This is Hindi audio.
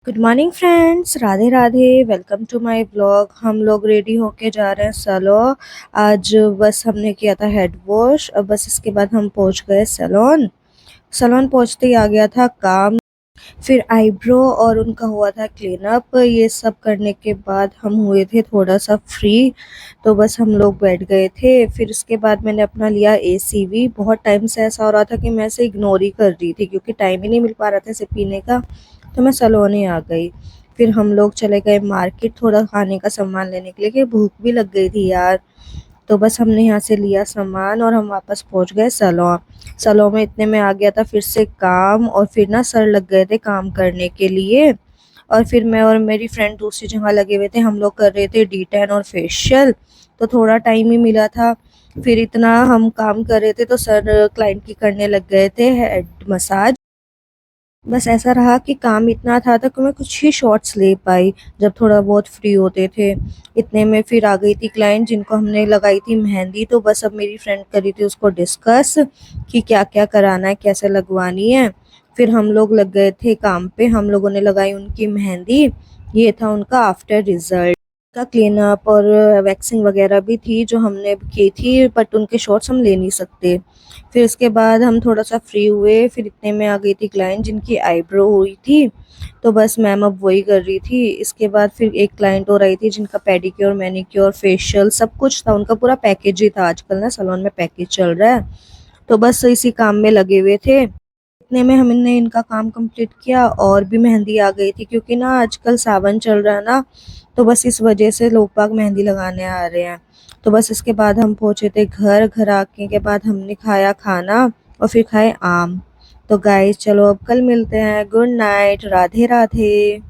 Good morning friends, Radhe Radhe. Welcome to my vlog. हम लोग रेडी होके जा रहे हैं सैलून। आज बस हमने किया था हेड वॉश और बस इसके बाद हम पहुंच गए सैलून। सैलून पहुंचते ही आ गया था काम। फिर आईब्रो और उनका हुआ था क्लीन अप। ये सब करने के बाद हम हुए थे थोड़ा सा फ्री, तो बस हम लोग बैठ गए थे। फिर उसके बाद मैंने अपना लिया एसीवी। बहुत टाइम से ऐसा हो रहा था कि मैं इसे इग्नोर ही कर रही थी क्योंकि टाइम ही नहीं मिल पा रहा था इसे पीने का, तो मैं सैलून ही आ गई। फिर हम लोग चले गए मार्केट थोड़ा खाने का सामान लेने के लिए कि भूख भी लग गई थी यार। तो बस हमने यहाँ से लिया सामान और हम वापस पहुँच गए सैलून। सैलून में इतने में आ गया था फिर से काम, और फिर ना सर लग गए थे काम करने के लिए। और फिर मैं और मेरी फ्रेंड दूसरी जगह लगे हुए थे, हम लोग कर रहे थे डी10 और फेशियल। तो थोड़ा टाइम ही मिला था। फिर इतना हम काम कर रहे थे तो सर क्लाइंट की करने लग गए थे हेड मसाज। बस ऐसा रहा कि काम इतना था कि मैं कुछ ही शॉट्स ले पाई जब थोड़ा बहुत फ्री होते थे। इतने में फिर आ गई थी क्लाइंट जिनको हमने लगाई थी मेहंदी। तो बस अब मेरी फ्रेंड करी थी उसको डिस्कस कि क्या क्या कराना है, कैसे लगवानी है। फिर हम लोग लग गए थे काम पे, हम लोगों ने लगाई उनकी मेहंदी। ये था उनका आफ्टर रिजल्ट का क्लीन अप, और वैक्सिंग वगैरह भी थी जो हमने की थी, बट उनके शॉट्स हम ले नहीं सकते। फिर उसके बाद हम थोड़ा सा फ्री हुए। फिर इतने में आ गई थी क्लाइंट जिनकी आईब्रो हुई थी, तो बस मैम अब वही कर रही थी। इसके बाद फिर एक क्लाइंट और आई थी जिनका पेडिक्योर मैनिक्योर फेशियल सब कुछ था, उनका पूरा पैकेज ही था। आजकल ना सैलून में पैकेज चल रहा है, तो बस इसी काम में लगे हुए थे। इतने में हमने इनका काम कंप्लीट किया और भी मेहंदी आ गई थी क्योंकि ना आजकल सावन चल रहा है ना, तो बस इस वजह से लोग बाग मेहंदी लगाने आ रहे हैं। तो बस इसके बाद हम पहुंचे थे घर। घर आके के बाद हमने खाया खाना और फिर खाए आम। तो गाइस चलो अब कल मिलते हैं। Good night, Radhe Radhe.